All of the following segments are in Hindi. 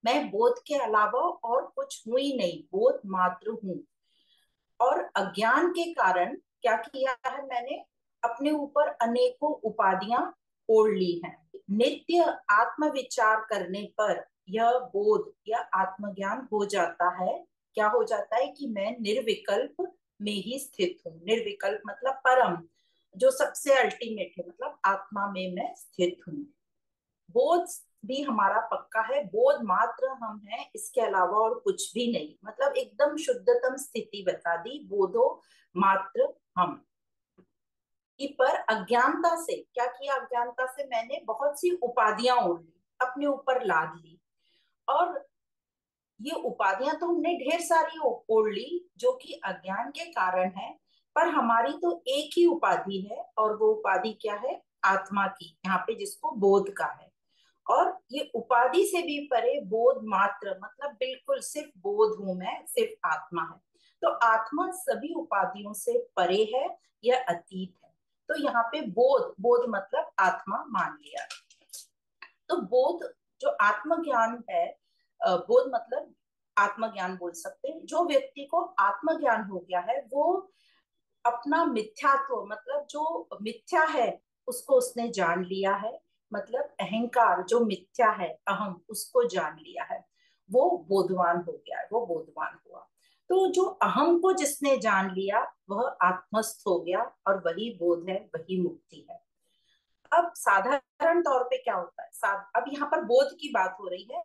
मैं बोध के अलावा और कुछ हूं ही नहीं, बोध मात्र हूं। और अज्ञान के कारण क्या किया है मैंने, अपने ऊपर अनेकों उपाधियां ओढ़ ली हैं। नित्य आत्म विचार करने पर यह बोध या आत्मज्ञान हो जाता है। क्या हो जाता है कि मैं निर्विकल्प में ही स्थित हूँ। निर्विकल्प मतलब परम, जो सबसे अल्टीमेट है, मतलब आत्मा में मैं स्थित हूँ। बोध भी हमारा पक्का है, बोध मात्र हम हैं, इसके अलावा और कुछ भी नहीं। मतलब एकदम शुद्धतम स्थिति बता दी, बोधो मात्र हम। कि पर अज्ञानता से क्या किया, अज्ञानता से मैंने बहुत सी उपाधियां ओढ़ ली, अपने ऊपर लाद ली। और ये उपाधियां तो हमने ढेर सारी ओढ़ ली जो कि अज्ञान के कारण है। पर हमारी तो एक ही उपाधि है, और वो उपाधि क्या है, आत्मा की, यहाँ पे जिसको बोध का है। और ये उपाधि से भी परे बोध मात्र, मतलब बिल्कुल सिर्फ बोध हूं मैं, सिर्फ आत्मा है। तो आत्मा सभी उपाधियों से परे है, यह अतीत है। तो यहाँ पे बोध, बोध मतलब आत्मा मान लिया। तो बोध जो आत्मज्ञान है, बोध मतलब आत्मज्ञान बोल सकते हैं। जो व्यक्ति को आत्मज्ञान हो गया है वो अपना मिथ्यात्व, मतलब जो मिथ्या है उसको उसने जान लिया है। मतलब अहंकार जो मिथ्या है, अहम, उसको जान लिया है। वो बोधवान हो गया है, वो बोधवान हुआ। तो जो अहम को जिसने जान लिया वह आत्मस्थ हो गया, और वही बोध है, वही मुक्ति है। अब साधारण तौर पे क्या होता है, अब यहाँ पर बोध की बात हो रही है,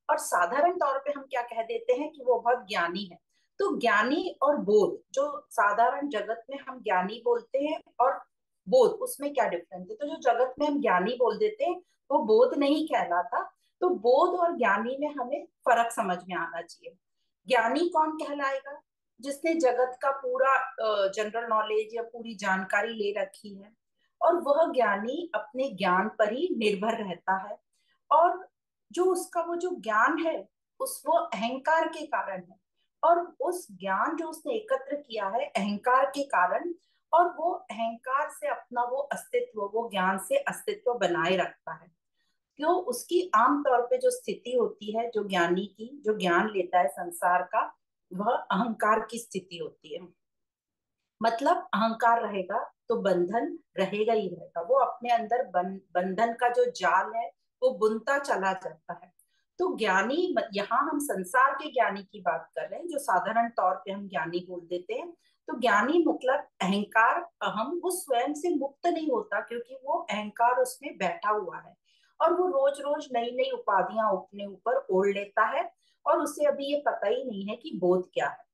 और साधारण तौर पे हम क्या कह देते हैं कि वो बहुत ज्ञानी है। तो ज्ञानी और बोध, जो साधारण जगत में हम ज्ञानी बोलते हैं और बोध, उसमें क्या डिफरेंस है। तो जो जगत में हम ज्ञानी बोल देते हैं वो बोध नहीं कहलाता। तो बोध और ज्ञानी में हमें फर्क समझ में आना चाहिए। ज्ञानी कौन कहलाएगा, जिसने जगत का पूरा जनरल नॉलेज या पूरी जानकारी ले रखी है, और वह ज्ञानी अपने ज्ञान पर ही निर्भर रहता है। और जो उसका वो जो ज्ञान है, उस वो अहंकार के कारण है। और उस ज्ञान जो उसने एकत्र किया है अहंकार के कारण, और वो अहंकार से अपना वो अस्तित्व, वो ज्ञान से अस्तित्व बनाए रखता है। क्यों, उसकी आमतौर पे जो स्थिति होती है, जो ज्ञानी की, जो ज्ञान लेता है संसार का, वह अहंकार की स्थिति होती है। मतलब अहंकार रहेगा तो बंधन रहेगा ही रहेगा। वो अपने अंदर बंधन का जो जाल है वो बुनता चला जाता है। तो ज्ञानी, यहाँ हम संसार के ज्ञानी की बात कर रहे हैं, जो साधारण तौर पे हम ज्ञानी बोल देते हैं। तो ज्ञानी मतलब अहंकार, अहम, वो स्वयं से मुक्त नहीं होता, क्योंकि वो अहंकार उसमें बैठा हुआ है। और वो रोज रोज नई नई उपाधियां अपने ऊपर ओढ़ लेता है, और उसे अभी ये पता ही नहीं है कि बोध क्या है।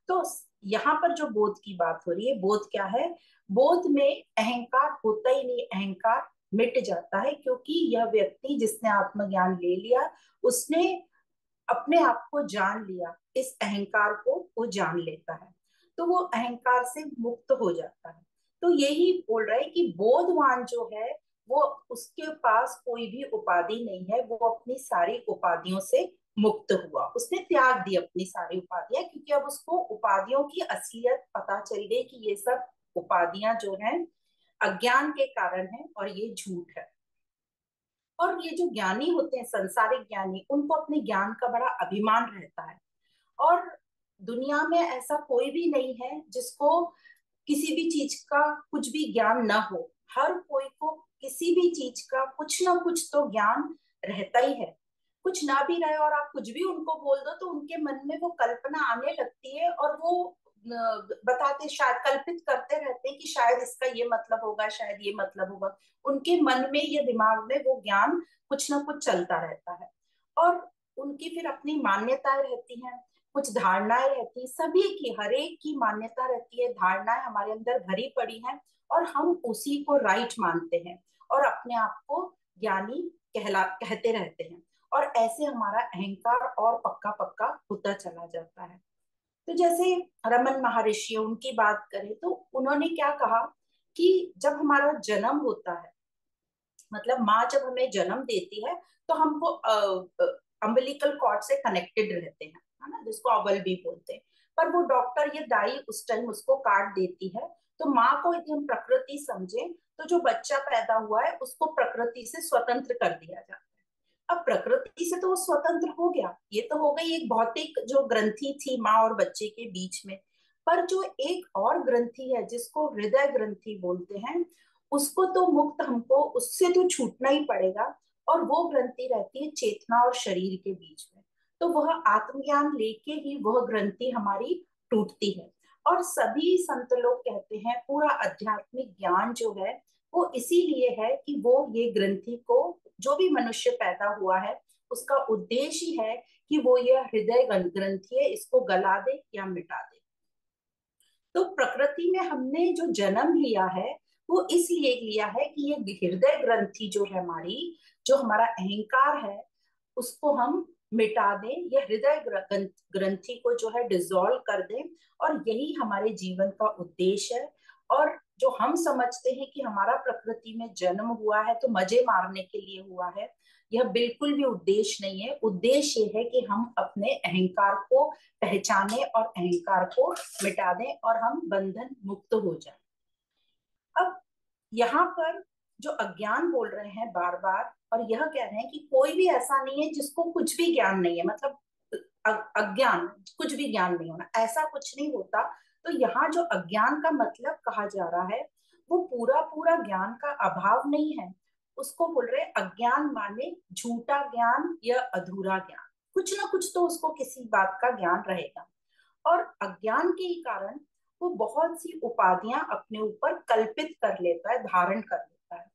तो यहाँ पर जो बोध की बात हो रही है, बोध क्या है, बोध में अहंकार होता ही नहीं, अहंकार मिट जाता है। क्योंकि यह व्यक्ति जिसने आत्मज्ञान ले लिया, उसने अपने आप को जान लिया, इस अहंकार को वो जान लेता है। तो वो अहंकार से मुक्त हो जाता है। तो यही बोल रहा है कि बोधवान जो है वो, उसके पास कोई भी उपाधि नहीं है, वो अपनी सारी उपाधियों से मुक्त हुआ, उसने त्याग दी अपनी सारी उपाधियां। क्योंकि अब उसको उपाधियों की असलियत पता चल गई कि ये सब उपाधियां जो हैं अज्ञान के कारण है, और ये झूठ है। और ये जो ज्ञानी होते हैं, संसारिक ज्ञानी, उनको अपने ज्ञान का बड़ा अभिमान रहता है। और दुनिया में ऐसा कोई भी नहीं है जिसको किसी भी चीज का कुछ भी ज्ञान ना हो। हर कोई को किसी भी चीज का कुछ ना कुछ तो ज्ञान रहता ही है। कुछ ना भी रहे और आप कुछ भी उनको बोल दो तो उनके मन में वो कल्पना आने लगती है, और वो बताते, शायद कल्पित करते रहते हैं कि शायद इसका ये मतलब होगा, शायद ये मतलब होगा। उनके मन में या दिमाग में वो ज्ञान कुछ ना कुछ चलता रहता है। और उनकी फिर अपनी मान्यताएं रहती हैं, कुछ धारणाएं रहती हैं, सभी की, हर एक की मान्यता रहती है, धारणाएं हमारे अंदर भरी पड़ी हैं, और हम उसी को राइट मानते हैं, और अपने आप को ज्ञानी कहते रहते हैं। और ऐसे हमारा अहंकार और पक्का पक्का होता चला जाता है। तो जैसे रमन महर्षि, उनकी बात करें तो उन्होंने क्या कहा कि जब हमारा जन्म होता है, मतलब माँ जब हमें जन्म देती है, तो हमको अम्बिलिकल कॉर्ड से कनेक्टेड रहते हैं, है ना, जिसको अवल भी बोलते हैं। पर वो डॉक्टर, ये दाई उस टाइम उसको काट देती है। तो माँ को यदि हम प्रकृति समझे, तो जो बच्चा पैदा हुआ है उसको प्रकृति से स्वतंत्र कर दिया जाता है। अब प्रकृति से तो वो स्वतंत्र हो गया, ये तो हो गई एक भौतिक जो ग्रंथि थी माँ और बच्चे के बीच में। पर जो एक और ग्रंथि है जिसको हृदय ग्रंथि बोलते हैं, उसको तो मुक्त हमको उससे तो छूटना ही पड़ेगा। और वो ग्रंथि रहती है चेतना और शरीर के बीच में। तो वह आत्मज्ञान लेके ही वह ग्रंथि हमारी टूटती है। और सभी संत लोग कहते हैं पूरा आध्यात्मिक ज्ञान जो है वो इसीलिए है कि वो ये ग्रंथि को, जो भी मनुष्य पैदा हुआ है उसका उद्देश्य ही है कि वो यह हृदय ग्रंथि है इसको गला दे या मिटा दे। तो प्रकृति में हमने जो जन्म लिया है वो इसलिए लिया है कि ये हृदय ग्रंथि जो है हमारी, जो हमारा अहंकार है, उसको हम मिटा दें, ये हृदय ग्रंथि को जो है डिसॉल्व कर दें। और यही हमारे जीवन का उद्देश्य है। और जो हम समझते हैं कि हमारा प्रकृति में जन्म हुआ है तो मजे मारने के लिए हुआ है, यह बिल्कुल भी उद्देश्य नहीं है। उद्देश्य ये है कि हम अपने अहंकार को पहचाने और अहंकार को मिटा दें और हम बंधन मुक्त हो जाएं। अब यहाँ पर जो अज्ञान बोल रहे हैं बार बार, और यह कह रहे हैं कि कोई भी ऐसा नहीं है जिसको कुछ भी ज्ञान नहीं है, मतलब अज्ञान कुछ भी ज्ञान नहीं होना, ऐसा कुछ नहीं होता। तो यहाँ जो अज्ञान का मतलब कहा जा रहा है वो पूरा पूरा ज्ञान का अभाव नहीं है। उसको बोल रहे अज्ञान माने झूठा ज्ञान या अधूरा ज्ञान, कुछ ना कुछ तो उसको किसी बात का ज्ञान रहेगा। और अज्ञान के ही कारण वो बहुत सी उपाधियां अपने ऊपर कल्पित कर लेता है, धारण कर लेता है।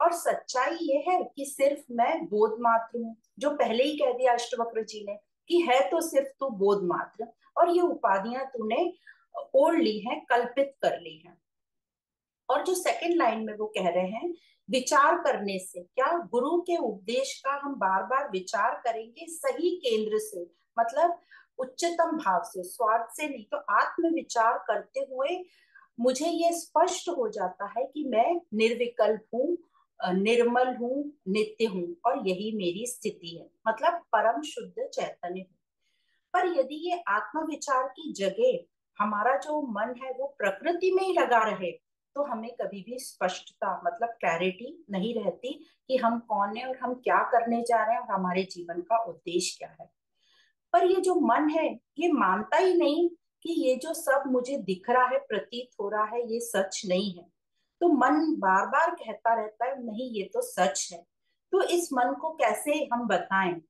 और सच्चाई ये है कि सिर्फ मैं बोध मात्र हूँ, जो पहले ही कह दिया अष्टवक्र जी ने कि है तो सिर्फ तू बोध मात्र, और ये उपाधियां तूने ओढ़ ली हैं, कल्पित कर ली हैं। और जो सेकंड लाइन में वो कह रहे हैं विचार करने से, क्या गुरु के उपदेश का हम बार बार विचार करेंगे सही केंद्र से, मतलब उच्चतम भाव से, स्वार्थ से नहीं, तो आत्म विचार करते हुए मुझे ये स्पष्ट हो जाता है कि मैं निर्विकल्प हूँ, निर्मल हूँ, नित्य हूँ, और यही मेरी स्थिति है, मतलब परम शुद्ध चैतन्य हूँ। पर यदि ये आत्म विचार की जगह हमारा जो मन है वो प्रकृति में ही लगा रहे, तो हमें कभी भी स्पष्टता, मतलब क्लैरिटी नहीं रहती कि हम कौन है और हम क्या करने जा रहे हैं और हमारे जीवन का उद्देश्य क्या है। पर ये जो मन है ये मानता ही नहीं कि ये जो सब मुझे दिख रहा है, प्रतीत हो रहा है, ये सच नहीं है। तो मन बार बार कहता रहता है नहीं ये तो सच है। तो इस मन को कैसे हम बताएं?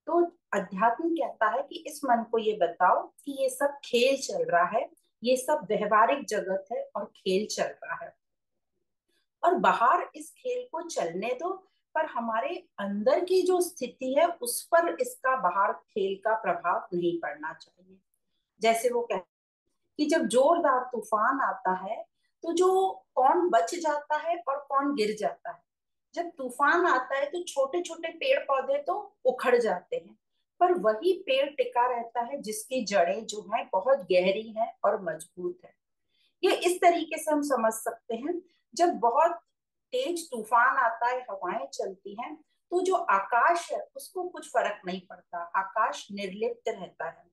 तो अध्यात्म कहता है कि इस मन को ये बताओ कि ये सब खेल चल रहा है, ये सब व्यवहारिक जगत है और खेल चल रहा है, और बाहर इस खेल को चलने दो, पर हमारे अंदर की जो स्थिति है उस पर इसका बाहर खेल का प्रभाव नहीं पड़ना चाहिए। जैसे वो कहते कि जब जोरदार तूफान आता है तो जो कौन बच जाता है और कौन गिर जाता है। जब तूफान आता है तो छोटे छोटे पेड़ पौधे तो उखड़ जाते हैं, पर वही पेड़ टिका रहता है जिसकी जड़ें जो है बहुत गहरी हैं और मजबूत है। ये इस तरीके से हम समझ सकते हैं। जब बहुत तेज तूफान आता है, हवाएं चलती हैं, तो जो आकाश है उसको कुछ फर्क नहीं पड़ता, आकाश निर्लिप्त रहता है,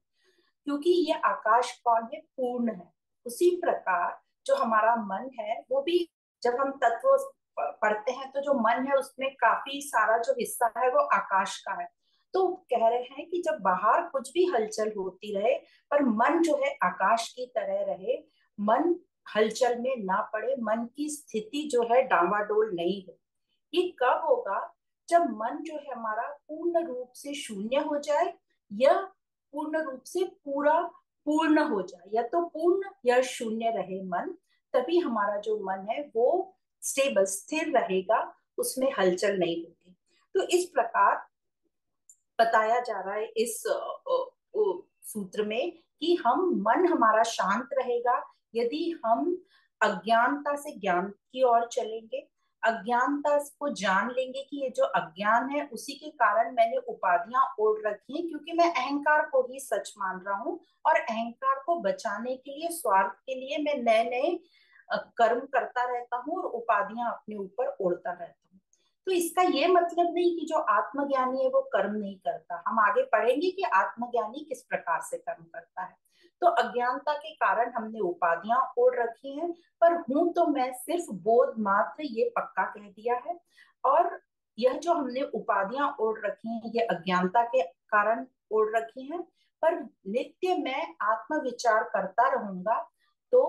क्योंकि ये आकाश कौन है, पूर्ण है। उसी प्रकार जो हमारा मन है वो भी, जब हम तत्व पढ़ते हैं तो जो मन है उसमें काफी सारा जो हिस्सा है वो आकाश का है। तो कह रहे हैं कि जब बाहर कुछ भी हलचल होती रहे पर मन जो है आकाश की तरह रहे, मन हलचल में ना पड़े, मन की स्थिति जो है डावाडोल नहीं हो। ये कब होगा? जब मन जो है हमारा पूर्ण रूप से शून्य हो जाए या पूर्ण रूप से पूरा पूर्ण हो जाए, या तो पूर्ण या शून्य रहे मन, तभी हमारा जो मन है वो स्टेबल, स्थिर रहेगा, उसमें हलचल नहीं होगी। तो इस प्रकार बताया जा रहा है इस सूत्र में कि हम मन हमारा शांत रहेगा यदि हम अज्ञानता से ज्ञान की ओर चलेंगे, अज्ञानता को जान लेंगे कि ये जो अज्ञान है उसी के कारण मैंने उपाधियां ओढ़ रखी हैं, क्योंकि मैं अहंकार को ही सच मान रहा हूँ, और अहंकार को बचाने के लिए, स्वार्थ के लिए मैं नए नए कर्म करता रहता हूँ और उपाधियां अपने ऊपर ओढ़ता रहता हूँ। तो इसका ये मतलब नहीं कि जो आत्मज्ञानी है वो कर्म नहीं करता। हम आगे पढ़ेंगे कि आत्मज्ञानी किस प्रकार से कर्म करता है। तो अज्ञानता के कारण हमने उपाधियां ओढ़ रखी हैं, पर हूं तो मैं सिर्फ बोध मात्र, ये पक्का कह दिया है। और यह जो हमने उपाधियां ओढ़ रखी हैं ये अज्ञानता के कारण ओढ़ रखी हैं। पर नित्य मैं आत्मविचार करता रहूंगा तो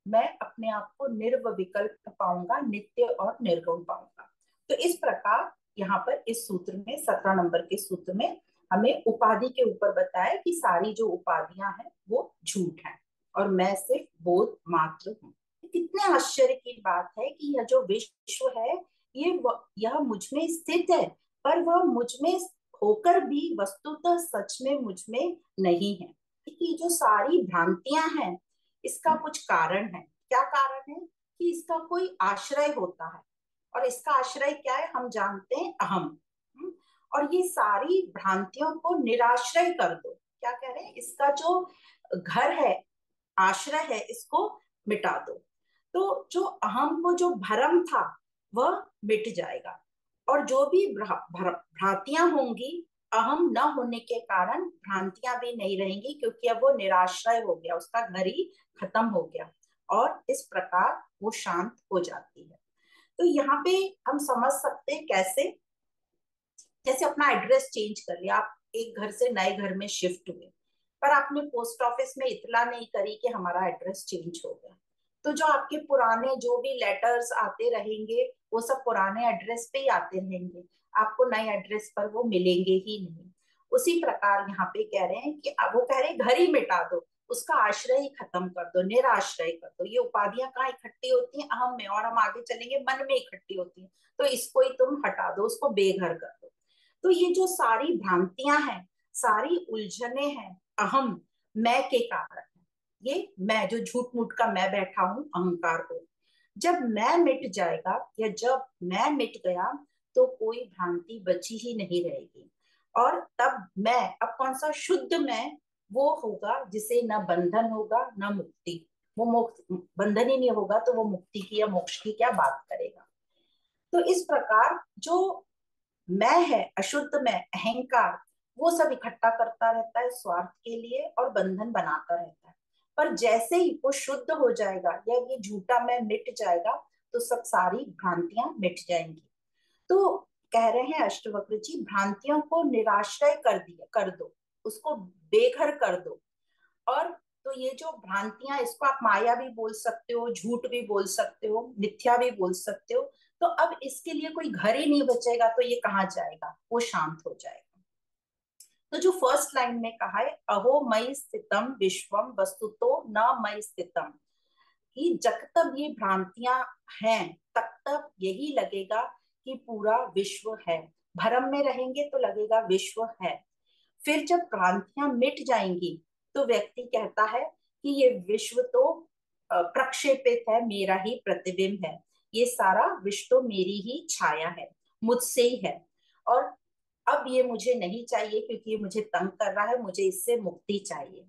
मैं अपने आप को निर्विकल्प पाऊंगा, नित्य और निर्गुण पाऊंगा। तो इस प्रकार यहाँ पर इस सूत्र में 17 नंबर के सूत्र में हमें उपाधि के ऊपर बताया कि सारी जो उपाधियां हैं वो झूठ है और मैं सिर्फ बोध मात्र हूँ। कितने आश्चर्य की बात है कि यह जो विश्व है यह मुझ में स्थित है, पर वह मुझ में होकर भी वस्तुतः सच में मुझ में नहीं है। कि जो सारी भ्रांतियां हैं इसका कुछ कारण है। क्या कारण है? कि इसका कोई आश्रय होता है और इसका आश्रय क्या है हम जानते हैं, अहम। और ये सारी भ्रांतियों को निराश्रय कर दो। क्या कह रहे हैं? इसका जो घर है, आश्रय है, इसको मिटा दो। तो जो अहम को जो भरम था वह मिट जाएगा और जो भी भ्रांतियां होंगी अहम न होने के कारण भ्रांतियां भी नहीं रहेंगी, क्योंकि अब वो निराश्रय हो गया, उसका घर ही खत्म हो गया और इस प्रकार वो शांत हो जाती है। तो यहाँ पे हम समझ सकते हैं कैसे, जैसे अपना एड्रेस चेंज कर लिया, आप एक घर से नए घर में शिफ्ट हुए पर आपने पोस्ट ऑफिस में इतला नहीं करी कि हमारा एड्रेस चेंज हो गया, तो जो आपके पुराने जो भी लेटर्स आते रहेंगे वो सब पुराने एड्रेस पे ही आते रहेंगे, आपको नए एड्रेस पर वो मिलेंगे ही नहीं। उसी प्रकार यहाँ पे कह रहे हैं कि अब वो कह रहे हैं घर ही मिटा दो, उसका आश्रय ही खत्म कर दो, निराश्रय कर दो। ये उपाधियां कहाँ इकट्ठी होती हैं? अहम में, और हम आगे चलेंगे मन में इकट्ठी होती हैं। तो इसको ही तुम हटा दो, उसको बेघर कर दो। तो ये जो सारी भ्रांतियां हैं, सारी उलझने हैं, अहम मैं के कारण है। ये मैं जो झूठ मूठ का मैं बैठा हूं अहंकार को, जब मैं मिट जाएगा या जब मैं मिट गया तो कोई भ्रांति बची ही नहीं रहेगी। और तब मैं, अब कौन सा शुद्ध मैं वो होगा जिसे न बंधन होगा न मुक्ति। वो मुक्त, बंधन ही नहीं होगा तो वो मुक्ति की या मोक्ष की क्या बात करेगा। तो इस प्रकार जो मैं है, अशुद्ध मैं, अहंकार, वो सब इकट्ठा करता रहता है स्वार्थ के लिए और बंधन बनाता रहता है। पर जैसे ही वो शुद्ध हो जाएगा या ये झूठा मैं मिट जाएगा तो सब सारी भ्रांतियां मिट जाएंगी। तो कह रहे हैं अष्टवक्र जी, भ्रांतियों को निराश्रय कर दो, उसको बेघर कर दो। और तो ये जो भ्रांतियां, इसको आप माया भी बोल सकते हो, झूठ भी बोल सकते हो, मिथ्या भी बोल सकते हो। तो अब इसके लिए कोई घर ही नहीं बचेगा तो ये कहाँ जाएगा? वो शांत हो जाएगा। तो जो फर्स्ट लाइन में कहा है, अहो मयि स्थितम विश्वम वस्तुतो न मयि स्थितम, कि जब तक ये भ्रांतियां हैं तब तक यही लगेगा कि पूरा विश्व है। भ्रम में रहेंगे तो लगेगा विश्व है। फिर जब भ्रांतियां मिट जाएंगी तो व्यक्ति कहता है कि ये विश्व तो प्रक्षेपित है, मेरा ही प्रतिबिंब है, ये सारा विश्व तो मेरी ही छाया है, मुझसे ही है। और अब ये मुझे नहीं चाहिए क्योंकि ये मुझे तंग कर रहा है, मुझे इससे मुक्ति चाहिए।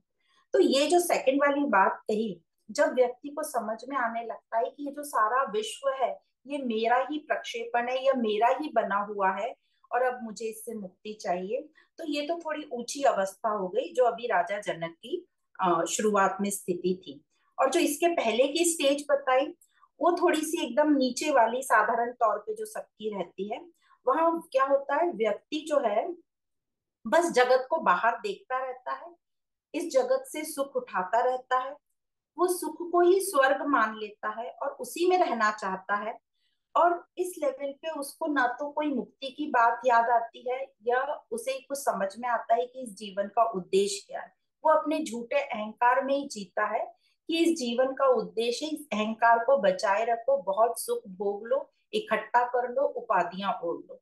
तो ये जो सेकंड वाली बात कही, जब व्यक्ति को समझ में आने लगता है कि ये जो सारा विश्व है ये मेरा ही प्रक्षेपण है या मेरा ही बना हुआ है और अब मुझे इससे मुक्ति चाहिए, तो ये तो थोड़ी ऊंची अवस्था हो गई जो अभी राजा जनक की शुरुआत में स्थिति थी। और जो इसके पहले की स्टेज बताई वो थोड़ी सी एकदम नीचे वाली, साधारण तौर पे जो सबकी रहती है। वहां क्या होता है, व्यक्ति जो है बस जगत को बाहर देखता रहता है, इस जगत से सुख उठाता रहता है, वो सुख को ही स्वर्ग मान लेता है और उसी में रहना चाहता है। और इस लेवल पे उसको ना तो कोई मुक्ति की बात याद आती है या उसे कुछ समझ में आता है कि इस जीवन का उद्देश्य क्या है। वो अपने झूठे अहंकार में ही जीता है कि इस जीवन का उद्देश्य इस अहंकार को बचाए रखो, बहुत सुख भोग लो, इकट्ठा कर लो, उपाधियां ओढ़ लो,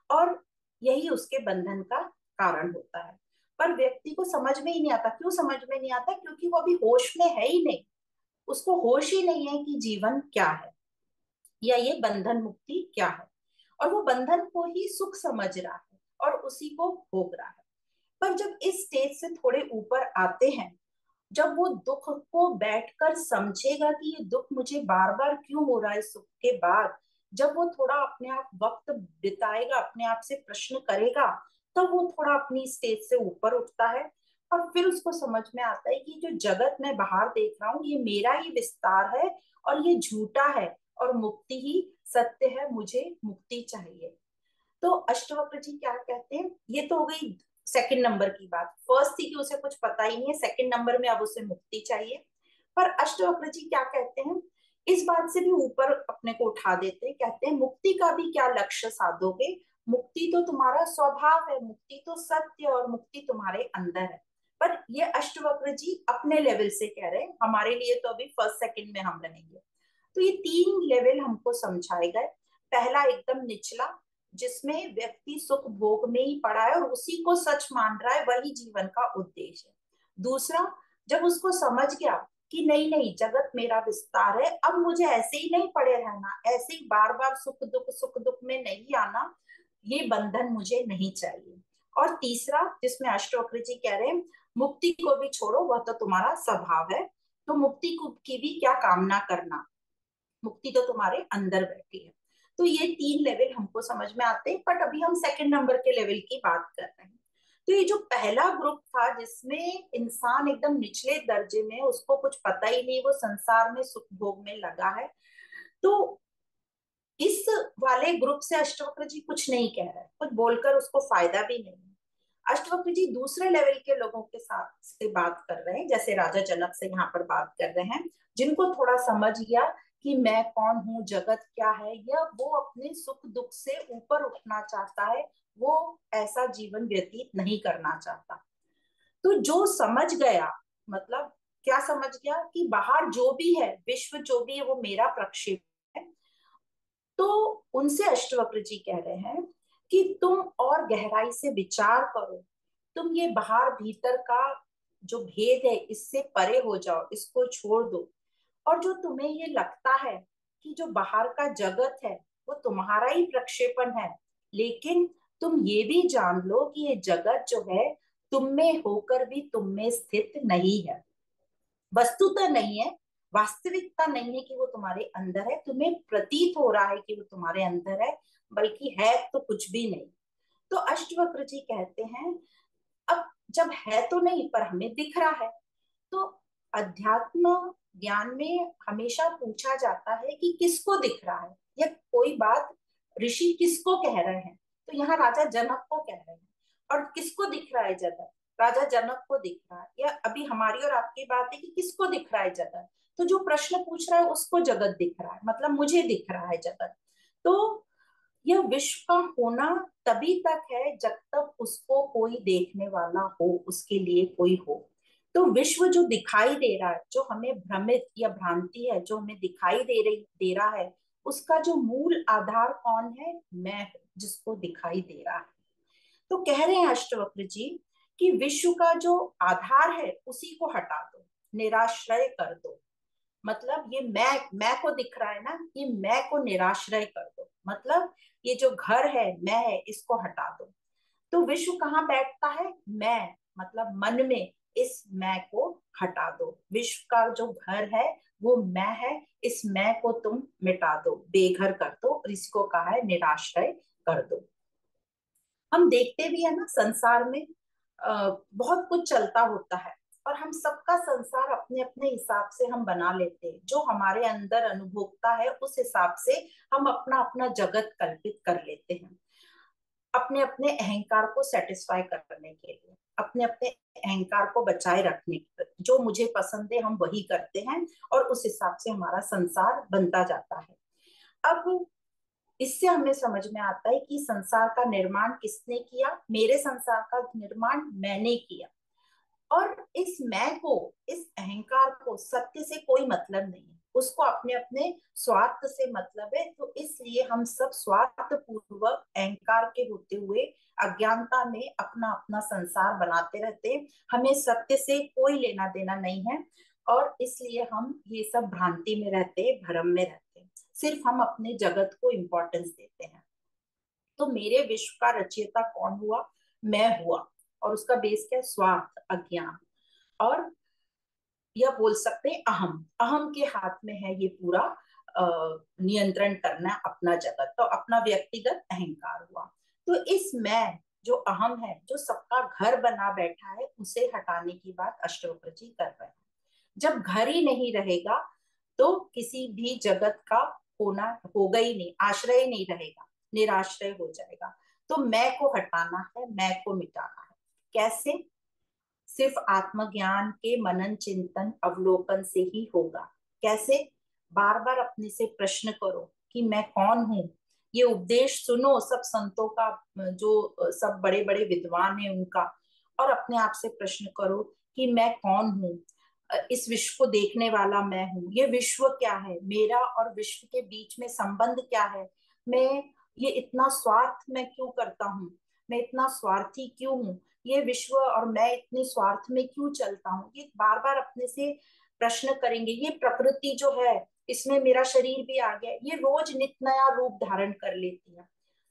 और यही उसके बंधन का कारण होता है। पर व्यक्ति को समझ में ही नहीं आता। क्यों समझ में नहीं आता? क्योंकि वो अभी होश में है ही नहीं, उसको होश ही नहीं है कि जीवन क्या है या ये बंधन मुक्ति क्या है। और वो बंधन को ही सुख समझ रहा है और उसी को भोग रहा है। पर जब इस स्टेज से थोड़े ऊपर आते हैं, जब वो दुख को बैठकर समझेगा कि ये दुख मुझे बार बार क्यों हो रहा है, सुख के बाद जब वो थोड़ा अपने आप वक्त बिताएगा, अपने आप से प्रश्न करेगा, तब वो थोड़ा अपनी स्टेज से ऊपर उठता है। और फिर उसको समझ में आता है कि जो जगत मैं बाहर देख रहा हूँ ये मेरा ही विस्तार है और ये झूठा है और मुक्ति ही सत्य है, मुझे मुक्ति चाहिए। अष्टवक्र जी क्या कहते हैं, ये तो हो गई सेकंड नंबर की बात। फर्स्ट थी कि उसे कुछ पता ही नहीं है, सेकंड नंबर में अब उसे मुक्ति चाहिए। पर अष्टवक्र जी क्या कहते हैं, इस बात से भी ऊपर अपने को उठा देते हैं, कहते हैं मुक्ति का भी क्या लक्ष्य साधोगे, मुक्ति तो तुम्हारा स्वभाव है, मुक्ति तो सत्य और मुक्ति तुम्हारे अंदर है। पर ये अष्टवक्र जी अपने लेवल से कह रहे हैं, हमारे लिए तो अभी फर्स्ट सेकंड में हम रहेंगे। तो ये तीन लेवल हमको समझाए गए। पहला एकदम निचला, जिसमें व्यक्ति सुख भोग में ही पड़ा है और उसी को सच मान रहा है, वही जीवन का उद्देश्य है। दूसरा, जब उसको समझ गया कि नहीं नहीं जगत मेरा विस्तार है, अब मुझे ऐसे ही नहीं पड़े रहना, ऐसे ही बार बार सुख दुख में नहीं आना, ये बंधन मुझे नहीं चाहिए। और तीसरा, जिसमें अष्टवक्र जी कह रहे हैं मुक्ति को भी छोड़ो, वह तो तुम्हारा स्वभाव है, तो मुक्ति की भी क्या कामना करना, मुक्ति तो तुम्हारे अंदर बैठी है। तो ये तीन लेवल हमको समझ में आते हैं, बट अभी हम सेकंड नंबर के लेवल की बात कर रहे हैं। तो ये जो पहला ग्रुप था जिसमें इंसान एकदम निचले दर्जे में, उसको कुछ पता ही नहीं, वो संसार में सुख भोग में लगा है, तो इस वाले ग्रुप से अष्टवक्र जी कुछ नहीं कह रहे हैं, कुछ बोलकर उसको फायदा भी नहीं है। अष्टवक्र जी दूसरे लेवल के लोगों के साथ से बात कर रहे हैं, जैसे राजा जनक से यहाँ पर बात कर रहे हैं, जिनको थोड़ा समझ गया कि मैं कौन हूँ, जगत क्या है, या वो अपने सुख दुख से ऊपर उठना चाहता है, वो ऐसा जीवन व्यतीत नहीं करना चाहता। तो जो समझ गया, मतलब क्या समझ गया कि बाहर जो भी है, विश्व जो भी है, वो मेरा प्रक्षेप है। तो उनसे अष्टवक्र जी कह रहे हैं कि तुम और गहराई से विचार करो, तुम ये बाहर भीतर का जो भेद है इससे परे हो जाओ, इसको छोड़ दो। और जो तुम्हें ये लगता है कि जो बाहर का जगत है वो तुम्हारा ही प्रक्षेपण है, लेकिन तुम ये भी जान लो कि ये जगत जो है तुम में होकर भी तुम में स्थित नहीं है, वस्तुतः नहीं है, वास्तविकता नहीं है कि वो तुम्हारे अंदर है, तुम्हें प्रतीत हो रहा है कि वो तुम्हारे अंदर है, बल्कि है तो कुछ भी नहीं। तो अष्टवक्र जी कहते हैं अब जब है तो नहीं पर हमें दिख रहा है, तो अध्यात्म ज्ञान में हमेशा पूछा जाता है कि किसको दिख रहा है, या कोई बात ऋषि किसको कह रहे हैं, तो यहाँ राजा जनक को कह रहे हैं। और किसको दिख रहा है जगत, राजा जनक को दिख रहा है, या अभी हमारी और आपकी बात है कि किसको दिख रहा है जगत, तो जो प्रश्न पूछ रहा है उसको जगत दिख रहा है, मतलब मुझे दिख रहा है जगत। तो यह विश्व का होना तभी तक है जब तक उसको कोई देखने वाला हो, उसके लिए कोई हो। तो विश्व जो दिखाई दे रहा है, जो हमें भ्रमित या भ्रांति है, जो हमें दिखाई दे रहा है, उसका जो मूल आधार कौन है, मैं हूं, जिसको दिखाई दे रहा है। तो कह रहे हैं अष्टवक्र जी कि विश्व का जो आधार है उसी को हटा दो, निराश्रय कर दो। मतलब ये मैं को दिख रहा है ना, ये मैं को निराश्रय कर दो, मतलब ये जो घर है, मैं है, इसको हटा दो। तो विश्व कहाँ बैठता है, मैं, मतलब मन में, इस मैं को हटा दो। विश्व का जो घर है वो मैं है, इस मैं को तुम मिटा दो, बेघर कर दो, और इसको कहा है निराश्रय कर दो। हम देखते भी है ना संसार में बहुत कुछ चलता होता है, और हम सबका संसार अपने अपने हिसाब से हम बना लेते हैं, जो हमारे अंदर अनुभोक्ता है उस हिसाब से हम अपना अपना जगत कल्पित कर लेते हैं, अपने अपने अहंकार को सेटिस्फाई करने के लिए, अपने अपने अहंकार को बचाए रखने के लिए, जो मुझे पसंद है हम वही करते हैं, और उस हिसाब से हमारा संसार बनता जाता है। अब इससे हमें समझ में आता है कि संसार का निर्माण किसने किया, मेरे संसार का निर्माण मैंने किया। और इस मैं को, इस अहंकार को सत्य से कोई मतलब नहीं है, उसको अपने अपने स्वार्थ से मतलब है। तो इसलिए हम सब स्वार्थ पूर्वक अहंकार के होते हुए अज्ञानता में अपना अपना संसार बनाते रहते हैं, हमें सत्य से कोई लेना देना नहीं है। और इसलिए हम ये सब भ्रांति में रहते हैं, भ्रम में रहते हैं, सिर्फ हम अपने जगत को इम्पोर्टेंस देते हैं। तो मेरे विश्व का रचयिता कौन हुआ, मैं हुआ, और उसका बेस क्या है, स्वार्थ, अज्ञान। और यह बोल सकते हैं अहम, अहम के हाथ में है ये पूरा नियंत्रण करना अपना जगत, तो अपना व्यक्तिगत अहंकार हुआ। तो इस मैं जो अहम है, जो सबका घर बना बैठा है, उसे हटाने की बात अष्टवक्र जी कर रहे हैं। जब घर ही नहीं रहेगा तो किसी भी जगत का होना होगा ही नहीं, आश्रय नहीं रहेगा, निराश्रय हो जाएगा। तो मैं को हटाना है, मैं को मिटाना है। कैसे? सिर्फ आत्मज्ञान के मनन चिंतन अवलोकन से ही होगा। कैसे? बार बार अपने से प्रश्न करो कि मैं कौन हूँ। ये उपदेश सुनो सब संतों का, जो सब बड़े बड़े विद्वान हैं उनका, और अपने आप से प्रश्न करो कि मैं कौन हूँ। इस विश्व को देखने वाला मैं हूँ। ये विश्व क्या है, मेरा और विश्व के बीच में संबंध क्या है। मैं ये इतना स्वार्थ मैं क्यों करता हूँ, मैं इतना स्वार्थी क्यों हूँ, ये विश्व और मैं इतने स्वार्थ में क्यों चलता हूँ। ये बार बार अपने से प्रश्न करेंगे। ये प्रकृति जो है, इसमें मेरा शरीर भी आ गया, ये रोज नित नया रूप धारण कर लेती है।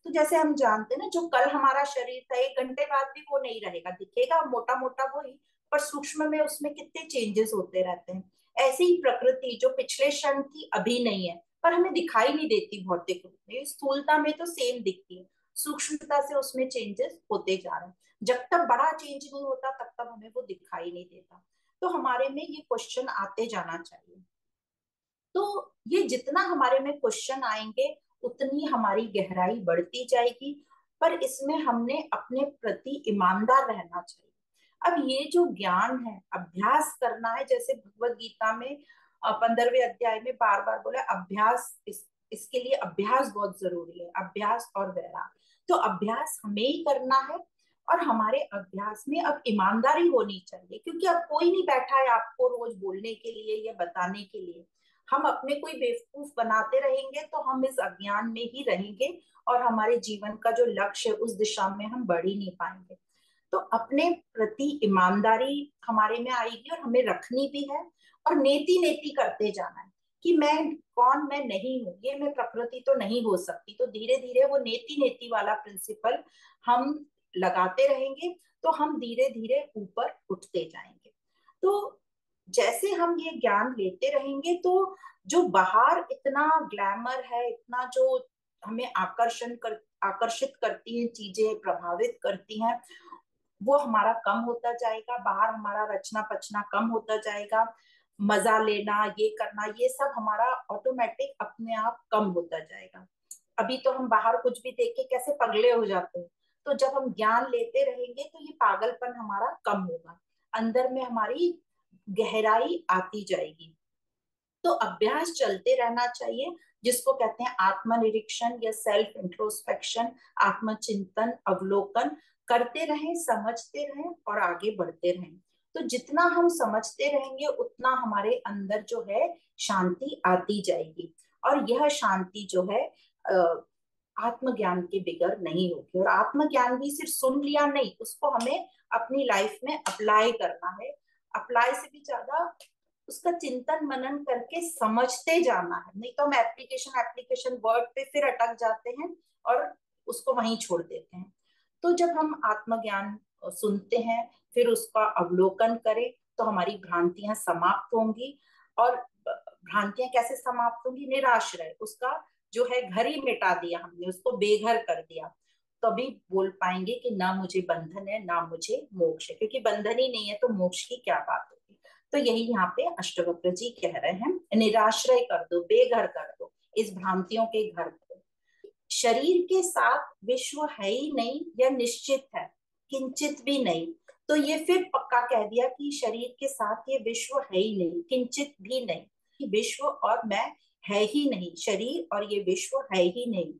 तो जैसे हम जानते हैं ना, जो कल हमारा शरीर था 1 घंटे बाद भी वो नहीं रहेगा, दिखेगा मोटा मोटा वही, पर सूक्ष्म में उसमें कितने चेंजेस होते रहते हैं। ऐसे ही प्रकृति जो पिछले क्षण थी अभी नहीं है, पर हमें दिखाई नहीं देती भौतिक रूप में। स्थूलता में तो सेम दिखती है, सूक्ष्मता से उसमें चेंजेस होते जा रहे हैं। जब तक बड़ा चेंज नहीं होता तब तक हमें वो दिखाई नहीं देता। तो हमारे में ये क्वेश्चन आते जाना चाहिए। तो ये जितना हमारे में क्वेश्चन आएंगे उतनी हमारी गहराई बढ़ती जाएगी, पर इसमें हमने अपने प्रति ईमानदार रहना चाहिए। अब ये जो ज्ञान है, अभ्यास करना है। जैसे भगवत गीता में 15वें अध्याय में बार बार बोला अभ्यास, इसके लिए अभ्यास बहुत जरूरी है, अभ्यास और वैराग। तो अभ्यास हमें ही करना है, और हमारे अभ्यास में अब ईमानदारी होनी चाहिए, क्योंकि अब कोई नहीं बैठा है आपको रोज बोलने के लिए या बताने के लिए। हम अपने कोई बेवकूफ बनाते रहेंगे तो हम इस अज्ञान में ही रहेंगे, और हमारे जीवन का जो लक्ष्य है उस दिशा में हम बढ़ ही नहीं पाएंगे। तो अपने प्रति ईमानदारी हमारे में आएगी, और हमें रखनी भी है, और नेति नेति करते जाना है कि मैं कौन, मैं नहीं हूं, ये मैं प्रकृति तो नहीं हो सकती। तो धीरे धीरे वो नेति नेति वाला प्रिंसिपल हम लगाते रहेंगे, तो हम धीरे धीरे ऊपर उठते जाएंगे। तो जैसे हम ये ज्ञान लेते रहेंगे, तो जो बाहर इतना ग्लैमर है, इतना जो हमें आकर्षित करती हैं चीजें, प्रभावित करती हैं, वो हमारा कम होता जाएगा। बाहर हमारा रचना पचना कम होता जाएगा, मजा लेना, ये करना, ये सब हमारा ऑटोमेटिक अपने आप कम होता जाएगा। अभी तो हम बाहर कुछ भी देख के कैसे पगले हो जाते हैं, तो जब हम ज्ञान लेते रहेंगे तो ये पागलपन हमारा कम होगा, अंदर में हमारी गहराई आती जाएगी। तो अभ्यास चलते रहना चाहिए, जिसको कहते हैं आत्मनिरीक्षण या सेल्फ इंट्रोस्पेक्शन, आत्मचिंतन, अवलोकन। करते रहें, समझते रहें और आगे बढ़ते रहें। तो जितना हम समझते रहेंगे उतना हमारे अंदर जो है शांति आती जाएगी, और यह शांति जो है आत्मज्ञान के बिगड़ नहीं होगी। और आत्मज्ञान भी सिर्फ सुन लिया नहीं, उसको हमें अपनी लाइफ में अप्लाई करना है। अप्लाई से भी ज्यादा उसका चिंतन मनन करके समझते जाना है। नहीं तो हम एप्लीकेशन एप्लीकेशन वर्ड पे फिर अटक जाते हैं और उसको वहीं छोड़ देते हैं। तो जब हम आत्मज्ञान सुनते हैं, फिर उसका अवलोकन करें, तो हमारी भ्रांतियां समाप्त होंगी। और भ्रांतियां कैसे समाप्त होंगी? निराश्रय, उसका जो है घर ही मिटा दिया हमने, उसको बेघर कर दिया, तभी बोल पाएंगे कि ना मुझे बंधन है ना मुझे मोक्ष है। क्योंकि बंधन ही नहीं है तो मोक्ष की क्या बात होगी। तो यही यहाँ पे अष्टवक्र जी कह रहे हैं, निराश्रय कर दो, बेघर कर दो इस भ्रांतियों के घर को। शरीर के साथ विश्व है ही नहीं, यह निश्चित है, किंचित भी नहीं। तो ये फिर पक्का कह दिया कि शरीर के साथ ये विश्व है ही नहीं, किंचित भी नहीं, कि विश्व और मैं है ही नहीं, शरीर और ये विश्व है ही नहीं,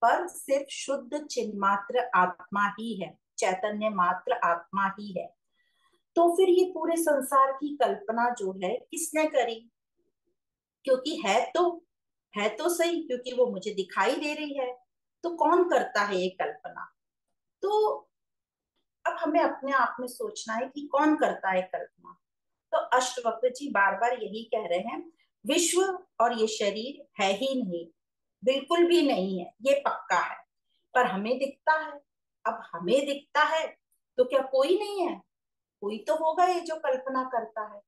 पर सिर्फ शुद्ध चिन्मात्र आत्मा ही है, चैतन्य मात्र आत्मा ही है। तो फिर ये पूरे संसार की कल्पना जो है किसने करी? क्योंकि है तो सही, क्योंकि वो मुझे दिखाई दे रही है। तो कौन करता है ये कल्पना? तो अब हमें अपने आप में सोचना है कि कौन करता है कल्पना। तो अष्टवक्र जी बार बार यही कह रहे हैं, विश्व और ये शरीर है ही नहीं, बिल्कुल भी नहीं है, ये पक्का है, पर हमें दिखता है। अब हमें दिखता है तो क्या कोई नहीं है? कोई तो होगा ये जो कल्पना करता है।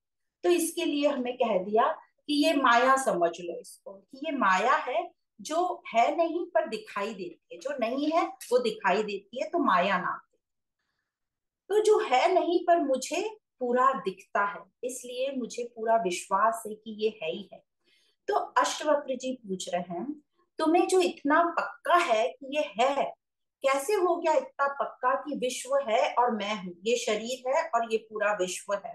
तो इसके लिए हमें कह दिया कि ये माया समझ लो इसको, कि ये माया है, जो है नहीं पर दिखाई देती है, जो नहीं है वो दिखाई देती है, तो माया नाम। तो जो है नहीं पर मुझे पूरा दिखता है, इसलिए मुझे पूरा विश्वास है कि ये है ही है। तो अष्टवक्र जी पूछ रहे हैं, तुम्हें जो इतना पक्का है कि ये है, कैसे हो गया इतना पक्का कि विश्व है और मैं हूं, ये शरीर है और ये पूरा विश्व है?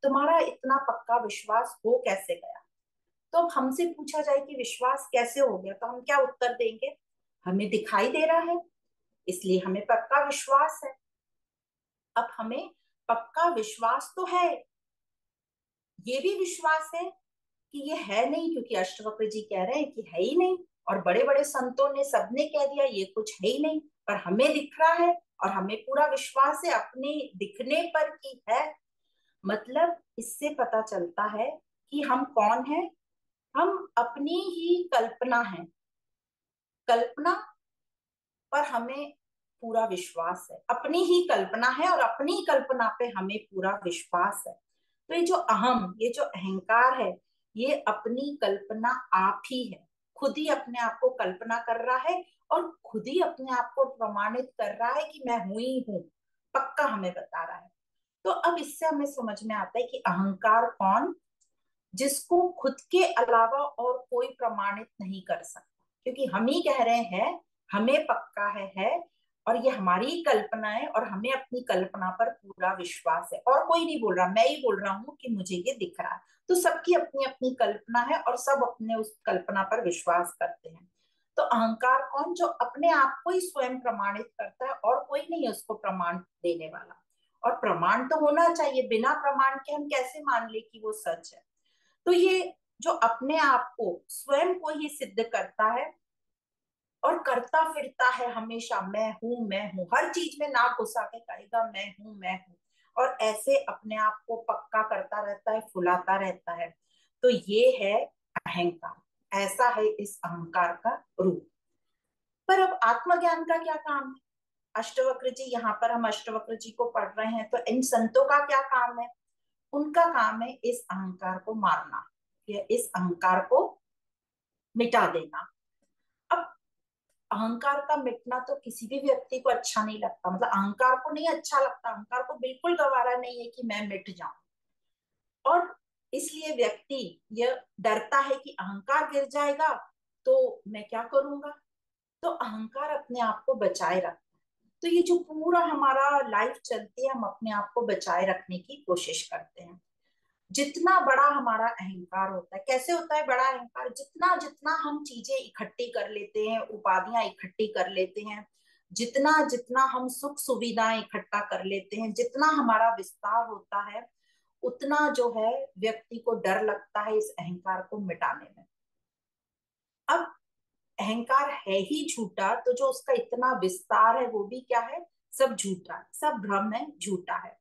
तुम्हारा इतना पक्का विश्वास हो कैसे गया? तो अब हमसे पूछा जाए कि विश्वास कैसे हो गया, तो हम क्या उत्तर देंगे? हमें दिखाई दे रहा है, इसलिए हमें पक्का विश्वास है। अब हमें पक्का विश्वास तो है, ये भी विश्वास है कि ये है नहीं, क्योंकि अष्टवक्र जी कह रहे हैं कि है ही नहीं, और बड़े बड़े संतों ने सबने कह दिया ये कुछ है ही नहीं, पर हमें दिख रहा है और हमें पूरा विश्वास है अपने दिखने पर कि है। मतलब इससे पता चलता है कि हम कौन है, हम अपनी ही कल्पना है। कल्पना पर हमें पूरा विश्वास है, अपनी ही कल्पना है और अपनी ही कल्पना पे हमें पूरा विश्वास है। तो ये जो अहम, ये जो अहंकार है, ये अपनी कल्पना आप ही है, खुद ही अपने आप को कल्पना कर रहा है और खुद ही अपने आप को प्रमाणित कर रहा है कि मैं हूं ही हूं, पक्का हमें बता रहा है। तो अब इससे हमें समझ में आता है कि अहंकार कौन? जिसको खुद के अलावा और कोई प्रमाणित नहीं कर सकता, क्योंकि हम ही कह रहे हैं, हमें पक्का है और ये हमारी कल्पना है और हमें अपनी कल्पना पर पूरा विश्वास है, और कोई नहीं बोल रहा, मैं ही बोल रहा हूं कि मुझे ये दिख रहा है। तो सबकी अपनी अपनी कल्पना है और सब अपने उस कल्पना पर विश्वास करते हैं। तो अहंकार कौन? जो अपने आप को ही स्वयं प्रमाणित करता है और कोई नहीं है उसको प्रमाण देने वाला। और प्रमाण तो होना चाहिए, बिना प्रमाण के हम कैसे मान ले कि वो सच है? तो ये जो अपने आप को स्वयं को ही सिद्ध करता है और करता फिरता है हमेशा, मैं हूं, हर चीज में नाक घुसा के कहेगा मैं हूं मैं हूं, और ऐसे अपने आप को पक्का करता रहता है, फुलाता रहता है। तो ये है अहंकार, ऐसा है इस अहंकार का रूप। पर अब आत्मज्ञान का क्या काम है? अष्टवक्र जी, यहाँ पर हम अष्टवक्र जी को पढ़ रहे हैं, तो इन संतों का क्या काम है? उनका काम है इस अहंकार को मारना, या इस अहंकार को मिटा देना। अब अहंकार का मिटना तो किसी भी व्यक्ति को अच्छा नहीं लगता, मतलब अहंकार को नहीं अच्छा लगता, अहंकार को बिल्कुल गवारा नहीं है कि मैं मिट जाऊं। और इसलिए व्यक्ति यह डरता है कि अहंकार गिर जाएगा तो मैं क्या करूंगा। तो अहंकार अपने आप को बचाए रखता है। तो ये जो पूरा हमारा लाइफ चलती है, हम अपने आप को बचाए रखने की कोशिश करते हैं। जितना बड़ा हमारा अहंकार होता है, कैसे होता है बड़ा अहंकार? जितना जितना हम चीजें इकट्ठी कर लेते हैं, उपाधियां इकट्ठी कर लेते हैं, जितना जितना हम सुख सुविधाएं इकट्ठा कर लेते हैं, जितना हमारा विस्तार होता है, उतना जो है व्यक्ति को डर लगता है इस अहंकार को मिटाने में। अब अहंकार है ही झूठा, तो जो उसका इतना विस्तार है वो भी क्या है? सब झूठा है, सब भ्रम है, झूठा है।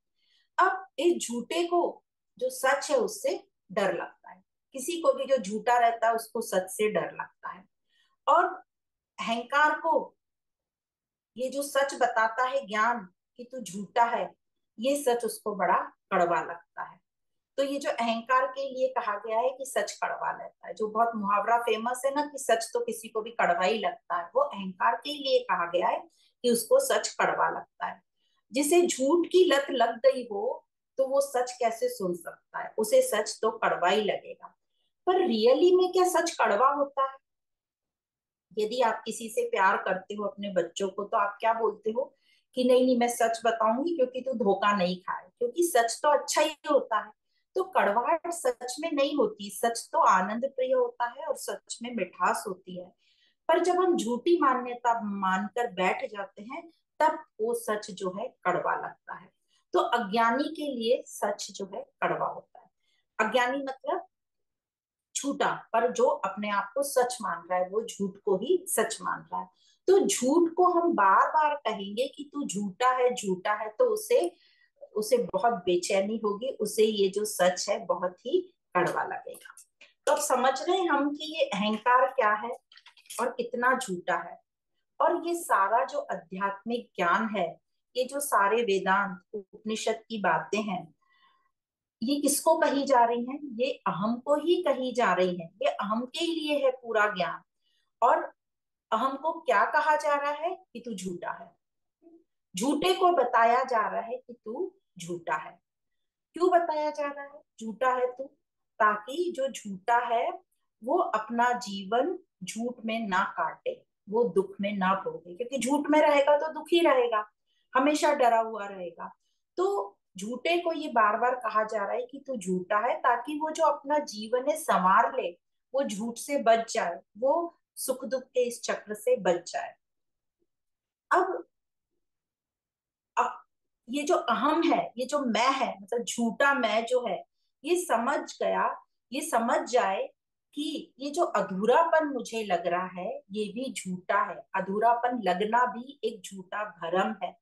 अब इस झूठे को, जो सच है उससे डर लगता है। किसी को भी जो झूठा रहता है उसको सच से डर लगता है। और अहंकार को ये जो सच बताता है ज्ञान कि तू झूठा है, ये सच उसको बड़ा कड़वा लगता है। तो ये जो अहंकार के लिए कहा गया है कि सच कड़वा लगता है, जो बहुत मुहावरा फेमस है ना कि सच तो किसी को भी कड़वा ही लगता है, वो अहंकार के लिए कहा गया है कि उसको सच कड़वा लगता है। जिसे झूठ की लत लग गई हो तो वो सच कैसे सुन सकता है, उसे सच तो कड़वा ही लगेगा। पर रियली में क्या सच कड़वा होता है? यदि आप किसी से प्यार करते हो, अपने बच्चों को, तो आप क्या बोलते हो कि नहीं नहीं मैं सच बताऊंगी क्योंकि तू धोखा नहीं खाए, क्योंकि सच तो अच्छा ही होता है। तो कड़वाहट सच में नहीं होती, सच तो आनंद प्रिय होता है और सच में मिठास होती है। पर जब हम झूठी मान्यता मानकर बैठ जाते हैं, तब वो सच जो है कड़वा लगता है। तो अज्ञानी के लिए सच जो है कड़वा होता है। अज्ञानी मतलब झूठा, पर जो अपने आप को सच मान रहा है वो झूठ को ही सच मान रहा है। तो झूठ को हम बार बार कहेंगे कि तू झूठा है झूठा है, तो उसे उसे बहुत बेचैनी होगी, उसे ये जो सच है बहुत ही कड़वा लगेगा। तो अब समझ रहे हैं हम कि ये अहंकार क्या है और कितना झूठा है। और ये सारा जो आध्यात्मिक ज्ञान है, ये जो सारे वेदांत उपनिषद की बातें हैं, ये किसको कही जा रही हैं? ये अहम को ही कही जा रही हैं, ये अहम के लिए है पूरा ज्ञान। और अहम को क्या कहा जा रहा है? कि तू झूठा है। झूठे को बताया जा रहा है कि तू झूठा है। क्यों बताया जा रहा है झूठा है तू? ताकि जो झूठा है वो अपना जीवन झूठ में ना काटे, वो दुख में ना भोगे, क्योंकि झूठ में रहेगा तो दुखी रहेगा, हमेशा डरा हुआ रहेगा। तो झूठे को ये बार बार कहा जा रहा है कि तू झूठा है, ताकि वो जो अपना जीवन है संवार ले, वो झूठ से बच जाए, वो सुख दुख के इस चक्र से बच जाए। अब अब ये जो अहम है, ये जो मैं है, मतलब झूठा मैं जो है, ये समझ गया, ये समझ जाए कि ये जो अधूरापन मुझे लग रहा है ये भी झूठा है, अधूरापन लगना भी एक झूठा भरम है,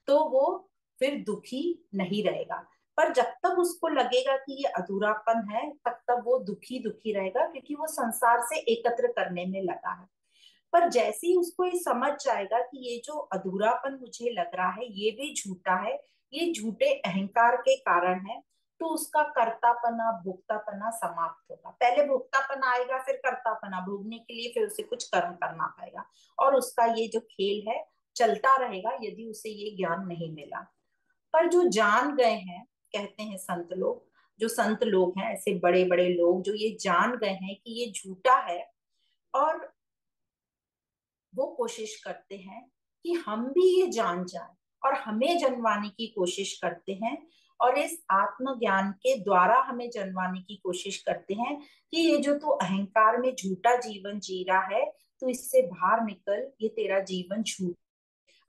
तो वो फिर दुखी नहीं रहेगा। पर जब तक उसको लगेगा कि ये अधूरापन है, तब तक वो दुखी दुखी रहेगा, क्योंकि वो संसार से एकत्र करने में लगा है। पर जैसे ही उसको ये समझ जाएगा कि ये जो अधूरापन मुझे लग रहा है ये भी झूठा है, ये झूठे अहंकार के कारण है, तो उसका कर्तापना भोक्तापना समाप्त होगा। पहले भोक्तापना आएगा, फिर कर्तापना, भोगने के लिए फिर उसे कुछ कर्म करना पड़ेगा, और उसका ये जो खेल है चलता रहेगा, यदि उसे ये ज्ञान नहीं मिला। पर जो जान गए हैं, कहते हैं संत लोग, जो संत लोग हैं, ऐसे बड़े बड़े लोग जो ये जान गए हैं कि ये झूठा है, और वो कोशिश करते हैं कि हम भी ये जान जाएं, और हमें जनवाने की कोशिश करते हैं, और इस आत्मज्ञान के द्वारा हमें जनवाने की कोशिश करते हैं कि ये जो तू अहंकार में झूठा जीवन जी रहा है, तो इससे बाहर निकल, ये तेरा जीवन झूठ,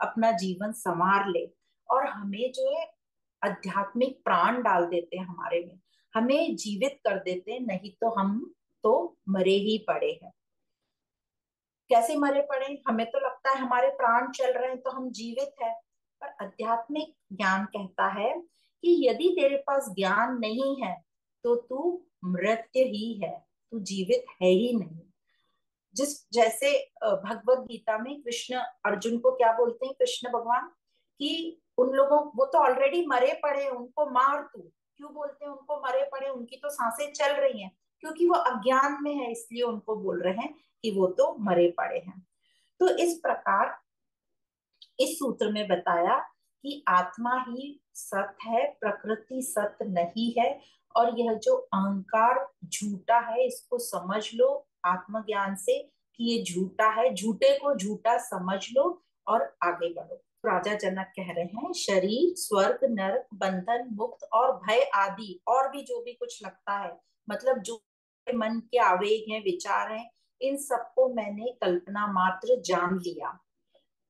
अपना जीवन संवार ले। और हमें जो है आध्यात्मिक प्राण डाल देते हैं हमारे में, हमें जीवित कर देते हैं, नहीं तो हम तो मरे ही पड़े हैं। कैसे मरे पड़े, हमें तो लगता है हमारे प्राण चल रहे हैं तो हम जीवित है, पर आध्यात्मिक ज्ञान कहता है कि यदि तेरे पास ज्ञान नहीं है तो तू मृत्य ही है, तू जीवित है ही नहीं। जिस जैसे भगवत गीता में कृष्ण अर्जुन को क्या बोलते हैं, कृष्ण भगवान, कि उन लोगों, वो तो ऑलरेडी मरे पड़े हैं, उनको मार तू। क्यों बोलते हैं उनको मरे पड़े, उनकी तो सांसें चल रही हैं, क्योंकि वो अज्ञान में है, इसलिए उनको बोल रहे हैं कि वो तो मरे पड़े हैं। तो इस प्रकार इस सूत्र में बताया कि आत्मा ही सत्य है, प्रकृति सत्य नहीं है, और यह जो अहंकार झूठा है, इसको समझ लो आत्मज्ञान से कि ये झूठा है, झूठे को झूठा समझ लो और आगे बढ़ो। राजा जनक कह रहे हैं, शरीर, स्वर्ग, नरक, बंधन, मुक्त और भय आदि और भी जो भी कुछ लगता है, मतलब जो मन के आवेग हैं, विचार हैं, इन सबको मैंने कल्पना मात्र जान लिया।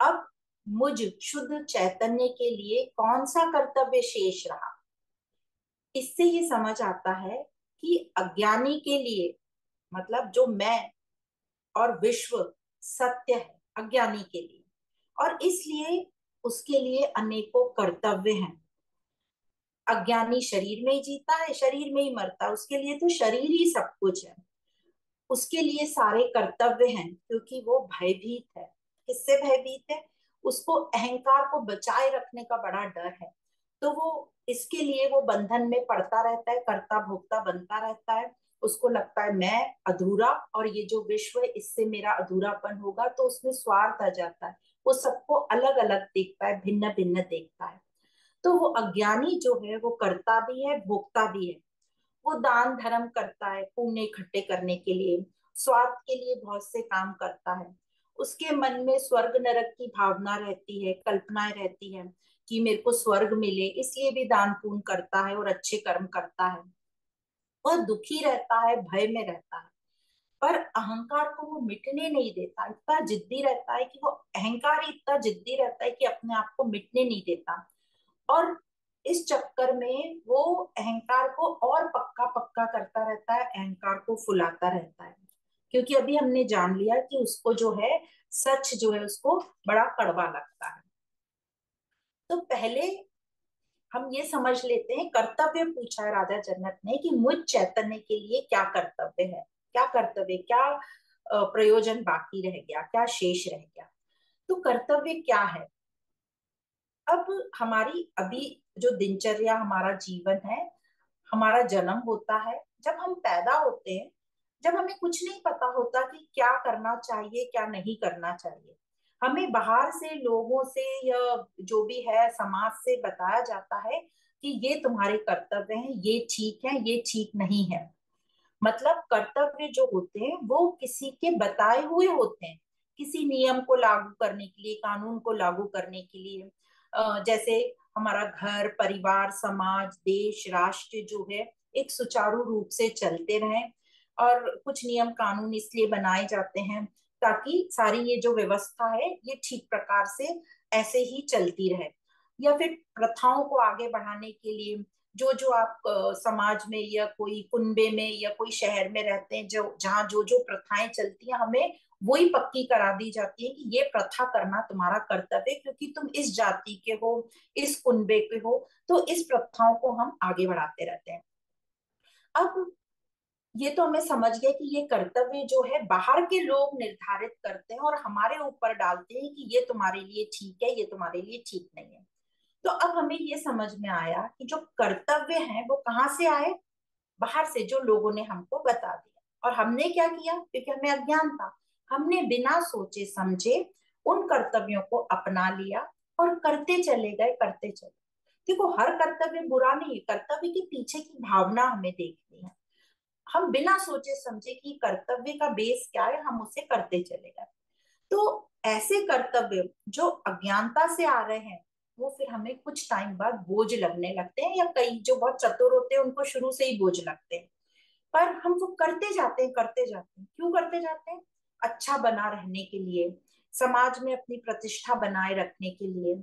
अब मुझ शुद्ध चैतन्य के लिए कौन सा कर्तव्य शेष रहा। इससे ये समझ आता है कि अज्ञानी के लिए, मतलब जो मैं और विश्व सत्य है अज्ञानी के लिए, और इसलिए उसके लिए अनेकों कर्तव्य हैं। अज्ञानी शरीर में ही जीता है, शरीर में ही मरता है, उसके लिए तो शरीर ही सब कुछ है, उसके लिए सारे कर्तव्य हैं, क्योंकि वो भयभीत है। किससे भयभीत है, उसको अहंकार को बचाए रखने का बड़ा डर है, तो वो इसके लिए वो बंधन में पड़ता रहता है, कर्ता भोक्ता बनता रहता है। उसको लगता है मैं अधूरा, और ये जो विश्व है इससे मेरा अधूरापन होगा, तो उसमें स्वार्थ आ जाता है, वो सबको अलग अलग देखता है, भिन्न भिन्न देखता है। तो वो अज्ञानी जो है वो कर्ता भी है, भोक्ता भी है। वो दान धर्म करता है पुण्य इकट्ठे करने के लिए, स्वार्थ के लिए बहुत से काम करता है। उसके मन में स्वर्ग नरक की भावना रहती है, कल्पनाएं रहती है कि मेरे को स्वर्ग मिले, इसलिए भी दान पुण्य करता है और अच्छे कर्म करता है। और दुखी रहता है, भय में रहता है, पर अहंकार को वो मिटने नहीं देता, इतना जिद्दी रहता है कि वो अहंकार ही इतना जिद्दी रहता है कि अपने आप को मिटने नहीं देता। और इस चक्कर में वो अहंकार को और पक्का पक्का करता रहता है, अहंकार को फुलाता रहता है, क्योंकि अभी हमने जान लिया कि उसको जो है सच जो है उसको बड़ा कड़वा लगता है। तो पहले हम ये समझ लेते हैं, कर्तव्य पूछा है राजा जनक ने कि मुझ चैतन्य के लिए क्या कर्तव्य है, क्या कर्तव्य, क्या प्रयोजन बाकी रह गया, क्या शेष रह गया। तो कर्तव्य क्या है। अब हमारी अभी जो दिनचर्या, हमारा जीवन है, हमारा जन्म होता है, जब हम पैदा होते हैं, जब हमें कुछ नहीं पता होता कि क्या करना चाहिए क्या नहीं करना चाहिए, हमें बाहर से लोगों से या जो भी है समाज से बताया जाता है कि ये तुम्हारे कर्तव्य हैं, ये ठीक है, ये ठीक नहीं है। मतलब कर्तव्य जो होते हैं वो किसी के बताए हुए होते हैं, किसी नियम को लागू करने के लिए, कानून को लागू करने के लिए। जैसे हमारा घर, परिवार, समाज, देश, राष्ट्र जो है एक सुचारू रूप से चलते रहें। और कुछ नियम कानून इसलिए बनाए जाते हैं ताकि सारी ये जो व्यवस्था है ये ठीक प्रकार से ऐसे ही चलती रहे। या फिर प्रथाओं को आगे बढ़ाने के लिए जो जो आप समाज में या कोई कुनबे में या कोई शहर में रहते हैं, जो जहाँ जो जो प्रथाएं चलती हैं, हमें वही पक्की करा दी जाती है कि ये प्रथा करना तुम्हारा कर्तव्य है, क्योंकि तुम इस जाति के हो, इस कुनबे के हो। तो इस प्रथाओं को हम आगे बढ़ाते रहते हैं। अब ये तो हमें समझ गए कि ये कर्तव्य जो है बाहर के लोग निर्धारित करते हैं और हमारे ऊपर डालते हैं कि ये तुम्हारे लिए ठीक है, ये तुम्हारे लिए ठीक नहीं है। तो अब हमें ये समझ में आया कि जो कर्तव्य हैं वो कहाँ से आए? बाहर से, जो लोगों ने हमको बता दिया। और हमने क्या किया? क्योंकि हमें अज्ञान था, हमने बिना सोचे समझे उन कर्तव्यों को अपना लिया और करते चले गए, करते चले। देखो, हर कर्तव्य बुरा नहीं है, कर्तव्य के पीछे की भावना हमें देखनी है। हम बिना सोचे समझे कि कर्तव्य का बेस क्या है, हम उसे करते चले गए। तो ऐसे कर्तव्य जो अज्ञानता से आ रहे हैं, वो फिर हमें कुछ टाइम बाद बोझ लगने लगते हैं, या कई जो बहुत चतुर होते हैं उनको शुरू से ही बोझ लगते हैं। पर हम वो करते जाते हैं, करते जाते हैं। क्यों करते जाते हैं? अच्छा बना रहने के लिए, समाज में अपनी प्रतिष्ठा बनाए रखने के लिए।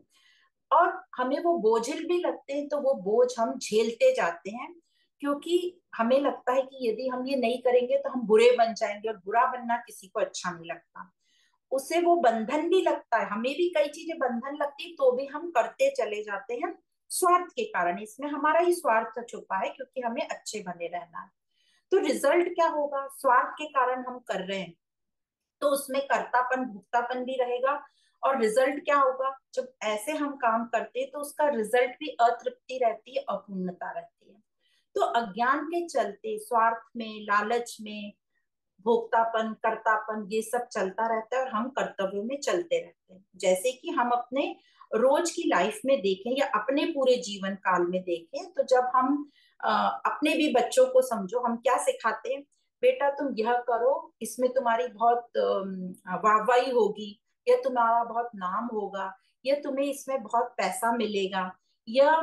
और हमें वो बोझिल भी लगते हैं, तो वो बोझ हम झेलते जाते हैं, क्योंकि हमें लगता है कि यदि हम ये नहीं करेंगे तो हम बुरे बन जाएंगे, और बुरा बनना किसी को अच्छा नहीं लगता। उसे वो बंधन भी लगता है, हमें भी कई चीजें बंधन लगती है, तो भी हम करते चले जाते हैं स्वार्थ के कारण। इसमें हमारा ही स्वार्थ छुपा है, क्योंकि हमें अच्छे बने रहना है। तो रिजल्ट क्या होगा? स्वार्थ के कारण हम कर रहे हैं, तो उसमें कर्तापन, भुगतापन भी रहेगा। और रिजल्ट क्या होगा? जब ऐसे हम काम करते हैं तो उसका रिजल्ट भी अतृप्ति रहती है, अपूर्णता रहती है। तो अज्ञान के चलते स्वार्थ में, लालच में, भोक्तापन, कर्तापन, ये सब चलता रहता है और हम कर्तव्यों में चलते रहते हैं। जैसे कि हम अपने रोज की लाइफ में देखें या अपने पूरे जीवन काल में देखें, तो जब हम अपने भी बच्चों को समझो, हम क्या सिखाते हैं? बेटा तुम यह करो, इसमें तुम्हारी बहुत वाहवाही होगी, या तुम्हारा बहुत नाम होगा, या तुम्हें इसमें बहुत पैसा मिलेगा, या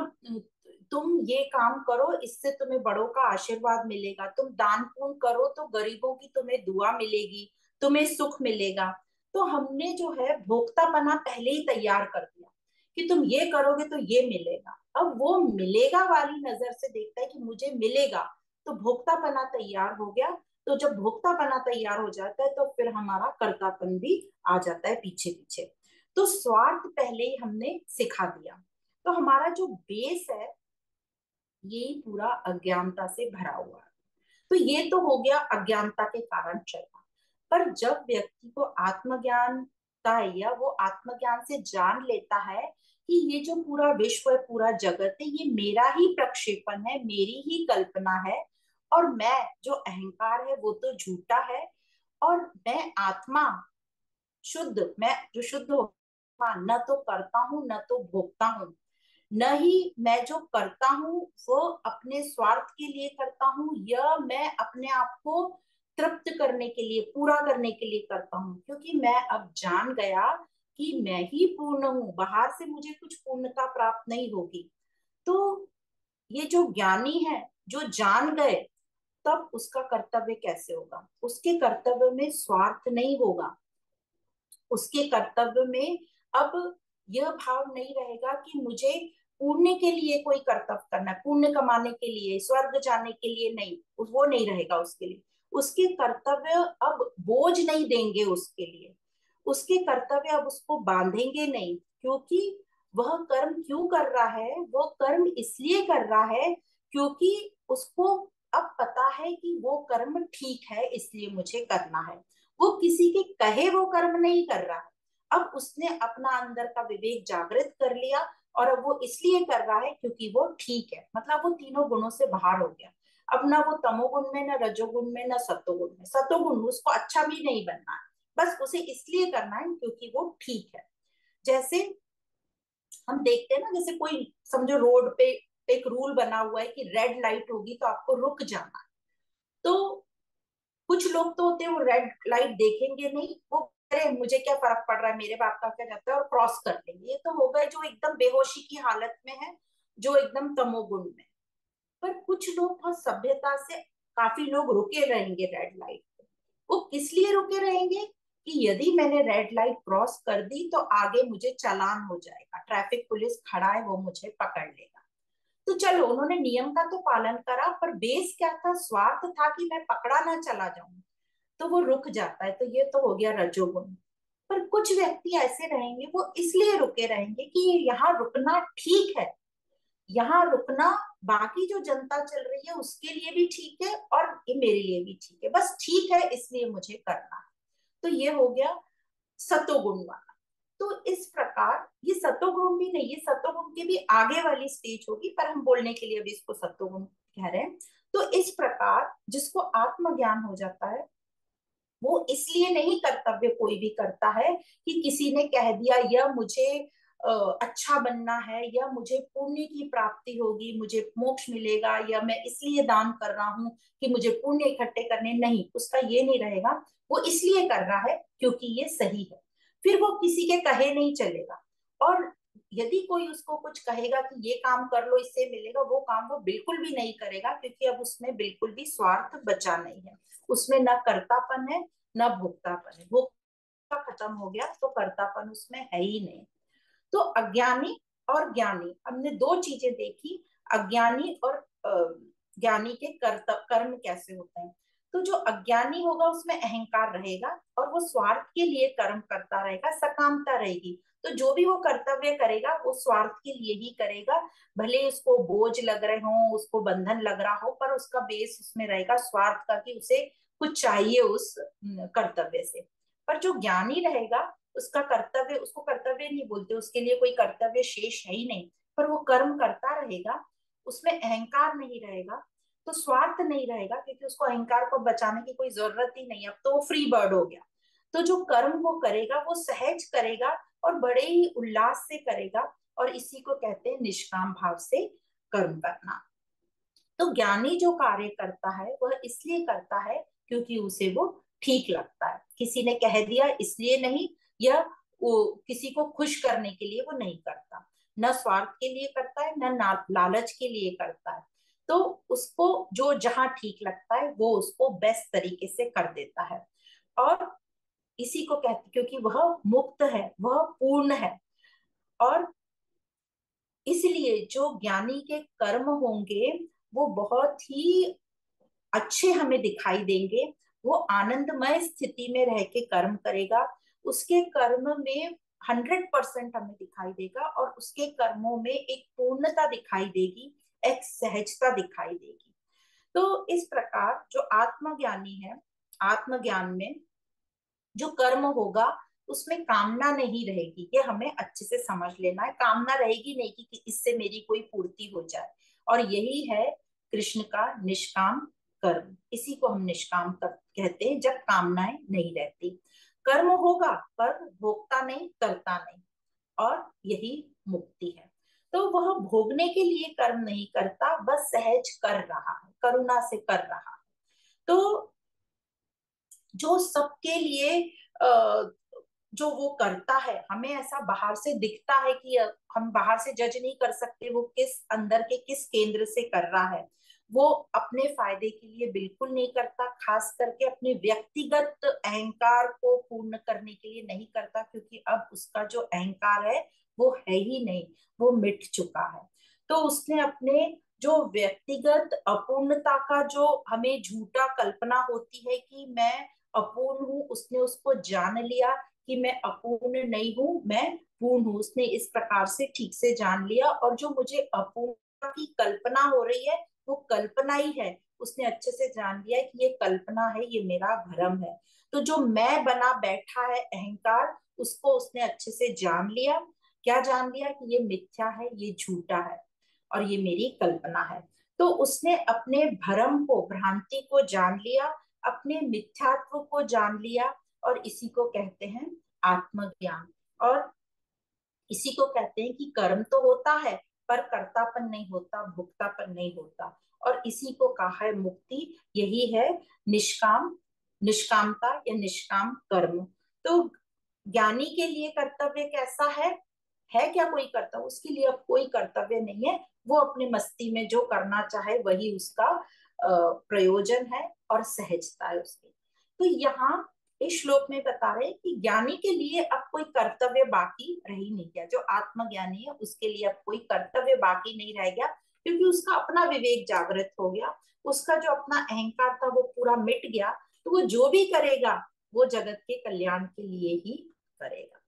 तुम ये काम करो, इससे तुम्हें बड़ों का आशीर्वाद मिलेगा, तुम दान पुण्य करो तो गरीबों की तुम्हें दुआ मिलेगी, तुम्हें सुख मिलेगा। तो हमने जो है भोक्तापना पहले ही तैयार कर दिया कि तुम ये करोगे तो ये मिलेगा। अब वो मिलेगा वाली नजर से देखता है कि मुझे मिलेगा, तो भोक्तापना तैयार हो गया। तो जब भोक्तापना तैयार हो जाता है तो फिर हमारा कर्तापन भी आ जाता है पीछे पीछे। तो स्वार्थ पहले ही हमने सिखा दिया। तो हमारा जो बेस है ये पूरा अज्ञानता से भरा हुआ है। तो ये तो हो गया अज्ञानता के कारण चलना। पर जब व्यक्ति को आत्मज्ञान का, या वो आत्मज्ञान से जान लेता है कि ये जो पूरा विश्व है, पूरा जगत है, ये मेरा ही प्रक्षेपण है, मेरी ही कल्पना है, और मैं जो अहंकार है वो तो झूठा है, और मैं आत्मा शुद्ध, मैं जो शुद्ध हो, न तो करता हूं न तो भोगता हूँ, न ही मैं जो करता हूँ वो अपने स्वार्थ के लिए करता हूँ, या मैं अपने आप को तृप्त करने के लिए, पूरा करने के लिए करता हूँ। क्योंकि मैं अब जान गया कि मैं ही पूर्ण हूँ, बाहर से मुझे कुछ पूर्णता प्राप्त नहीं होगी। तो ये जो ज्ञानी है, जो जान गए, तब उसका कर्तव्य कैसे होगा? उसके कर्तव्य में स्वार्थ नहीं होगा, उसके कर्तव्य में अब यह भाव नहीं रहेगा कि मुझे पुण्य के लिए कोई कर्तव्य करना है, पुण्य कमाने के लिए, स्वर्ग जाने के लिए नहीं, वो नहीं रहेगा उसके लिए। उसके कर्तव्य अब बोझ नहीं देंगे उसके लिए, उसके कर्तव्य अब उसको बांधेंगे नहीं। क्योंकि वह कर्म क्यों कर रहा है? वो कर्म इसलिए कर रहा है क्योंकि उसको अब पता है कि वो कर्म ठीक है, इसलिए मुझे करना है। वो किसी के कहे वो कर्म नहीं कर रहा है। अब उसने अपना अंदर का विवेक जागृत कर लिया, और अब वो इसलिए कर रहा है क्योंकि वो ठीक है, मतलब वो तीनों गुणों से बाहर हो गया। अब ना वो तमोगुण में, ना रजोगुण में, ना सतोगुण में। सतोगुण, उसको अच्छा भी नहीं बनना है, बस उसे इसलिए करना है क्योंकि वो ठीक है। जैसे हम देखते हैं ना, जैसे कोई समझो रोड पे एक रूल बना हुआ है कि रेड लाइट होगी तो आपको रुक जाना है। तो कुछ लोग तो होते हैं वो रेड लाइट देखेंगे नहीं, वो अरे मुझे क्या फर्क पड़ रहा है, मेरे बाप का क्या जाता है, और क्रॉस कर लेंगे। ये तो हो गए जो एकदम बेहोशी की हालत में है, जो एकदम तमोगुण में। पर कुछ लोग बहुत सभ्यता से, काफी लोग रुके रहेंगे रेड लाइट पे। वो किस लिए रुके रहेंगे कि यदि मैंने रेड लाइट क्रॉस कर दी तो आगे मुझे चालान हो जाएगा, ट्रैफिक पुलिस खड़ा है, वो मुझे पकड़ लेगा। तो चलो उन्होंने नियम का तो पालन करा, पर बेस क्या था, स्वार्थ था कि मैं पकड़ा ना चला जाऊं, तो वो रुक जाता है। तो ये तो हो गया रजोगुण। पर कुछ व्यक्ति ऐसे रहेंगे, वो इसलिए रुके रहेंगे कि यहाँ रुकना ठीक है, यहाँ रुकना बाकी जो जनता चल रही है उसके लिए भी ठीक है और ये मेरे लिए भी ठीक है, बस ठीक है इसलिए मुझे करना है। तो ये हो गया सतोगुण वाला। तो इस प्रकार ये सतोगुण भी नहीं, ये सतोगुण की भी आगे वाली स्टेज होगी, पर हम बोलने के लिए अभी इसको सतोगुण कह रहे हैं। तो इस प्रकार जिसको आत्मज्ञान हो जाता है, वो इसलिए नहीं कर्तव्य कोई भी करता है कि किसी ने कह दिया यह मुझे अच्छा बनना है, या मुझे पुण्य की प्राप्ति होगी, मुझे मोक्ष मिलेगा, या मैं इसलिए दान कर रहा हूं कि मुझे पुण्य इकट्ठे करने, नहीं, उसका ये नहीं रहेगा। वो इसलिए कर रहा है क्योंकि ये सही है, फिर वो किसी के कहे नहीं चलेगा। और यदि कोई उसको कुछ कहेगा कि ये काम कर लो इससे मिलेगा, वो काम वो बिल्कुल भी नहीं करेगा, क्योंकि अब उसमें बिल्कुल भी स्वार्थ बचा नहीं है, उसमें न कर्तापन है न भोक्तापन है। भोक्ता खत्म हो गया तो कर्तापन उसमें है ही नहीं। तो अज्ञानी और ज्ञानी, हमने दो चीजें देखी, अज्ञानी और ज्ञानी के कर्म कैसे होते हैं। तो जो अज्ञानी होगा उसमें अहंकार रहेगा और वो स्वार्थ के लिए कर्म करता रहेगा, सकामता रहेगी। तो जो भी वो कर्तव्य करेगा वो स्वार्थ के लिए ही करेगा, भले उसको बोझ लग रहे हो, उसको बंधन लग रहा हो, पर उसका बेस उसमें रहेगा स्वार्थ का, कि उसे कुछ चाहिए उस कर्तव्य से। पर जो ज्ञानी रहेगा उसका कर्तव्य, उसको कर्तव्य नहीं बोलते, उसके लिए कोई कर्तव्य शेष है ही नहीं, पर वो कर्म करता रहेगा, उसमें अहंकार नहीं रहेगा, तो स्वार्थ नहीं रहेगा, क्योंकि उसको अहंकार को बचाने की कोई जरूरत ही नहीं, अब तो वो फ्री बर्ड हो गया। तो जो कर्म वो करेगा वो सहज करेगा और बड़े ही उल्लास से करेगा, और इसी को कहते हैं निष्काम भाव से कर्म करना। तो ज्ञानी जो कार्य करता है वह इसलिए करता है क्योंकि उसे वो ठीक लगता है, किसी ने कह दिया इसलिए नहीं, या वो किसी को खुश करने के लिए वो नहीं करता, न स्वार्थ के लिए करता है न लालच के लिए करता है। तो उसको जो जहां ठीक लगता है वो उसको बेस्ट तरीके से कर देता है। और इसी को कहते, क्योंकि वह मुक्त है, वह पूर्ण है। और इसलिए जो ज्ञानी के कर्म होंगे वो बहुत ही अच्छे हमें दिखाई देंगे। वो आनंदमय स्थिति में रह के कर्म करेगा, उसके कर्म में 100% हमें दिखाई देगा, और उसके कर्मों में एक पूर्णता दिखाई देगी, एक सहजता दिखाई देगी। तो इस प्रकार जो आत्मज्ञानी है, आत्मज्ञान में जो कर्म होगा उसमें कामना नहीं रहेगी, ये हमें अच्छे से समझ लेना है। कामना रहेगी नहीं कि इससे मेरी कोई पूर्ति हो जाए, और यही है कृष्ण का निष्काम कर्म, इसी को हम निष्काम कर कहते हैं, जब कामनाएं नहीं रहती। कर्म होगा पर भोगता नहीं, करता नहीं, और यही मुक्ति है। तो वह भोगने के लिए कर्म नहीं करता, बस सहज कर रहा है, करुणा से कर रहा है। तो जो सबके लिए जो वो करता है, हमें ऐसा बाहर से दिखता है कि हम बाहर से जज नहीं कर सकते वो किस अंदर के किस केंद्र से कर रहा है। वो अपने फायदे के लिए बिल्कुल नहीं करता, खास करके अपने व्यक्तिगत अहंकार को पूर्ण करने के लिए नहीं करता, क्योंकि अब उसका जो अहंकार है वो है ही नहीं, वो मिट चुका है। तो उसने अपने जो व्यक्तिगत अपूर्णता का, जो हमें झूठा कल्पना होती है कि मैं अपूर्ण हूं, उसने उसको जान लिया कि मैं अपूर्ण नहीं हूं, मैं पूर्ण हूं। उसने इस प्रकार से ठीक से जान लिया, और जो मुझे अपूर्णता की कल्पना हो रही है वो कल्पना ही है, उसने अच्छे से जान लिया कि ये कल्पना है, ये मेरा भ्रम है। तो जो मैं बना बैठा है अहंकार, उसको उसने अच्छे से जान लिया। क्या जान लिया कि ये मिथ्या है, ये झूठा है, और ये मेरी कल्पना है। तो उसने अपने भ्रम को, भ्रांति को जान लिया, अपने मिथ्यात्व को जान लिया, और इसी को कहते हैं आत्मज्ञान। और इसी को कहते हैं कि कर्म तो होता है पर कर्तापन नहीं होता, भोक्तापन नहीं होता, और इसी को कहा है मुक्ति। यही है निष्काम, निष्कामता या निष्काम कर्म। तो ज्ञानी के लिए कर्तव्य कैसा है क्या कोई कर्तव्य? उसके लिए अब कोई कर्तव्य नहीं है, वो अपने मस्ती में जो करना चाहे वही उसका प्रयोजन है और सहजता है उसकी। तो यहाँ इस श्लोक में बता रहे कि ज्ञानी के लिए अब कोई कर्तव्य बाकी रह ही नहीं गया। जो आत्मज्ञानी है उसके लिए अब कोई कर्तव्य बाकी नहीं रह गया, क्योंकि उसका अपना विवेक जागृत हो गया, उसका जो अपना अहंकार था वो पूरा मिट गया। तो वो जो भी करेगा वो जगत के कल्याण के लिए ही करेगा।